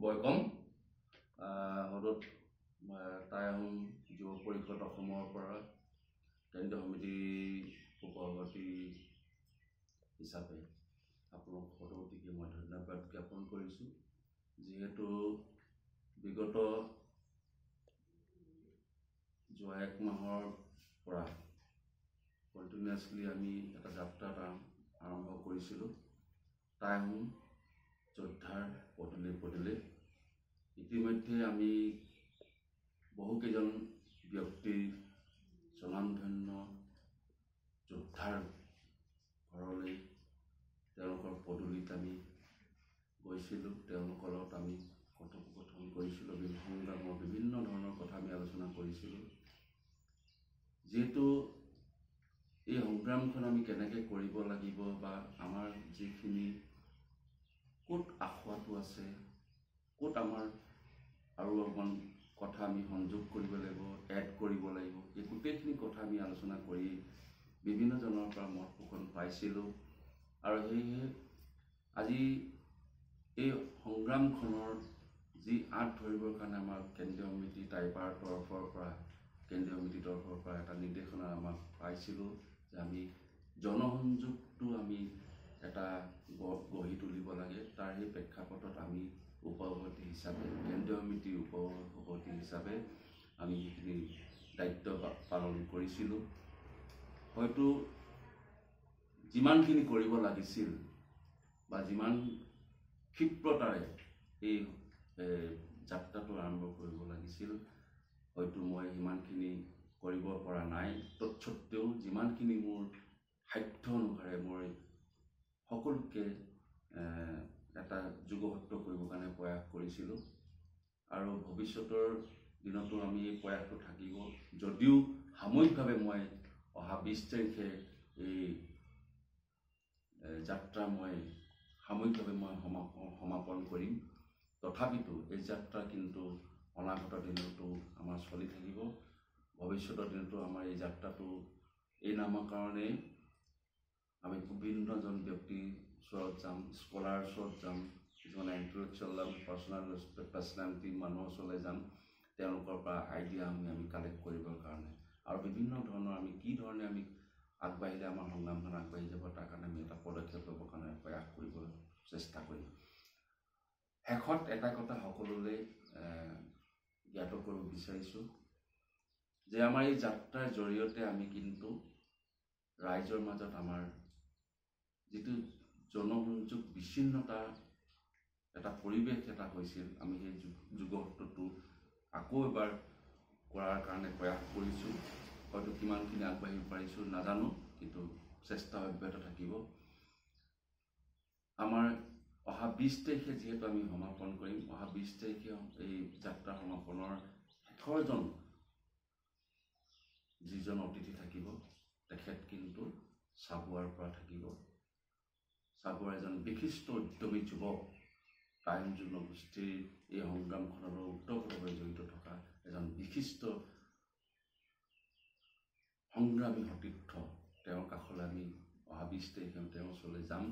বয়কম হদত time যুৱ পৰিষদ অসমৰ পৰা কেন্দ্ৰীয় সমিতি উপসভাপতি হিচাপে আপোনাক সদৌতিকে মই ধন্যবাদ জ্ঞাপন কৰিছোঁ। যিহেতু বিগত যোৱা এক মাহৰ পৰা কণ্টিনিউৱাছলি আমি এটা যাত্ৰা আৰম্ভ কৰিছিলোঁ টাইম যোদ্ধাৰ পদূলি ইতিমধ্যে আমি বহুকেইজন ব্যক্তিৰ স্বনামধন্য যোদ্ধাৰ ঘৰলৈ তেওঁলোকৰ পদূলিত আমি গৈছিলোঁ। তেওঁলোকৰ লগত আমি কথোপকথন কৰিছিলোঁ, সংগ্ৰামৰ বিভিন্ন ধৰণৰ কথা আমি আলোচনা কৰিছিলোঁ। যিহেতু এই সংগ্ৰামখন আমি কেনেকৈ কৰিব লাগিব বা আমাৰ যিখিনি ক'ত আখোৱাটো আছে, ক'ত আমাৰ আৰু অকণমান কথা আমি সংযোগ কৰিব লাগিব, এড কৰিব লাগিব, এই গোটেইখিনি কথা আমি আলোচনা কৰি বিভিন্নজনৰ পৰা মত পোষণ পাইছিলোঁ। আৰু সেয়েহে আজি এই সংগ্ৰামখনৰ যি আঁত ধৰিবৰ কাৰণে আমাৰ কেন্দ্ৰীয় সমিতি টাইপাৰ তৰফৰ পৰা এটা নিৰ্দেশনা আমাক পাইছিলোঁ যে আমি জনসংযোগটো আমি এটা গঢ়ি তুলিব লাগে। তাৰ সেই প্ৰেক্ষাপটত আমি উপসভাপতি হিচাপে কেন্দ্ৰীয় সমিতিৰ উপসভাপতি হিচাপে আমি সেইখিনি দায়িত্ব পালন কৰিছিলোঁ। হয়তো যিমানখিনি কৰিব লাগিছিল বা যিমান ক্ষিপ্ৰতাৰে এই যাত্ৰাটো আৰম্ভ কৰিব লাগিছিল, হয়তো মই সিমানখিনি কৰিব পৰা নাই। তৎসত্ত্বেও যিমানখিনি মোৰ সাধ্য অনুসাৰে মই সকলোকে এটা যুগহত্য কৰিবৰ কাৰণে প্ৰয়াস কৰিছিলোঁ। আৰু ভৱিষ্যতৰ দিনতো আমি এই প্ৰয়াসটো থাকিব। যদিও সাময়িকভাৱে মই অহা 20 তাৰিখে এই যাত্ৰা মই সাময়িকভাৱে সমাপন কৰিম, তথাপিতো এই যাত্ৰা কিন্তু অনাগত দিনতো আমাৰ চলি থাকিব। ভৱিষ্যতৰ দিনতো আমাৰ এই যাত্ৰাটো এই নামৰ কাৰণে আমি বিভিন্নজন ব্যক্তিৰ ওচৰত যাম, স্কলাৰ ওচৰত যাম, কিছুমানে ইণ্টেলেকচুৱেল পাৰ্চনেলিটি মানুহৰ ওচৰলৈ যাম, তেওঁলোকৰ পৰা আইডিয়া আমি কালেক্ট কৰিবৰ কাৰণে আৰু বিভিন্ন ধৰণৰ আমি কি ধৰণে আমি আগবাঢ়িলে আমাৰ সংগ্ৰামখন আগবাঢ়ি যাব তাৰ কাৰণে আমি এটা পদক্ষেপ ল'বৰ কাৰণে প্ৰয়াস কৰিব চেষ্টা কৰিম। শেষত এটা কথা সকলোলৈ জ্ঞাত কৰিব বিচাৰিছোঁ যে আমাৰ এই যাত্ৰাৰ জৰিয়তে আমি কিন্তু ৰাইজৰ মাজত আমাৰ যিটো জনসংযোগ বিচ্ছিন্নতা এটা পৰিৱেশ এটা হৈছিল, আমি সেই যুগহত্যটো আকৌ এবাৰ কৰাৰ কাৰণে প্ৰয়াস কৰিছোঁ। হয়তো কিমানখিনি আগবাঢ়িব পাৰিছোঁ নাজানো, কিন্তু চেষ্টা অব্যাহত থাকিব। আমাৰ অহা 20 তাৰিখে যিহেতু আমি সমাপন কৰিম, অহা 20 তাৰিখে এই যাত্ৰা সমাপনৰ শেষৰজন যিজন অতিথি থাকিব তেখেত কিন্তু চাবুৱাৰ পৰা থাকিব। চাবুৱাৰ এজন বিশিষ্ট উদ্যমী যুৱক, টাইম জনগোষ্ঠীৰ এই সংগ্ৰামখনৰ ওতঃপ্ৰোতভাৱে জড়িত থকা এজন বিশিষ্ট সংগ্ৰামী সতীৰ্থ। তেওঁৰ কাষলৈ আমি অহা 20 তাৰিখে তেওঁৰ ওচৰলৈ যাম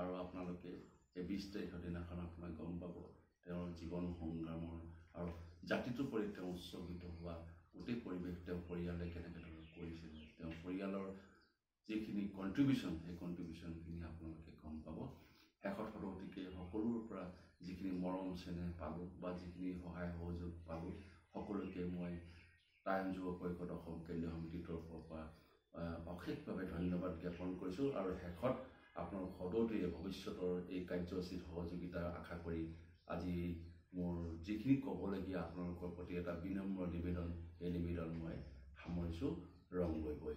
আৰু আপোনালোকে এই 20 তাৰিখৰ দিনাখন আপোনাক গম পাব তেওঁৰ জীৱন সংগ্ৰামৰ আৰু জাতিটোৰ প্ৰতি তেওঁ উৎসৰ্গিত হোৱা গোটেই পৰিৱেশ, তেওঁৰ পৰিয়ালে কেনেকৈ ধৰণে কৰিছিল, তেওঁৰ পৰিয়ালৰ যিখিনি কণ্ট্ৰিবিউশ্যন, সেই কণ্ট্ৰিবিউশ্যনখিনি আপোনালোকে গম পাব। শেষত সদৌতিকে সকলোৰে পৰা যিখিনি মৰম চেনেহ পালোঁ বা যিখিনি সহায় সহযোগ পালোঁ, সকলোকে মই টাইম যুৱ পৰিষদ অসম কেন্দ্ৰীয় সমিতিৰ তৰফৰ পৰা অশেষভাৱে ধন্যবাদ জ্ঞাপন কৰিছোঁ। আৰু শেষত আপোনালোক সদৌতিয়ে ভৱিষ্যতৰ এই কাৰ্যসূচীত সহযোগিতা আশা কৰি আজি মোৰ যিখিনি ক'বলগীয়া আপোনালোকৰ প্ৰতি এটা বিনম্ৰ নিবেদন, এই নিবেদন মই সামৰিছোঁ। ৰং গগৈ।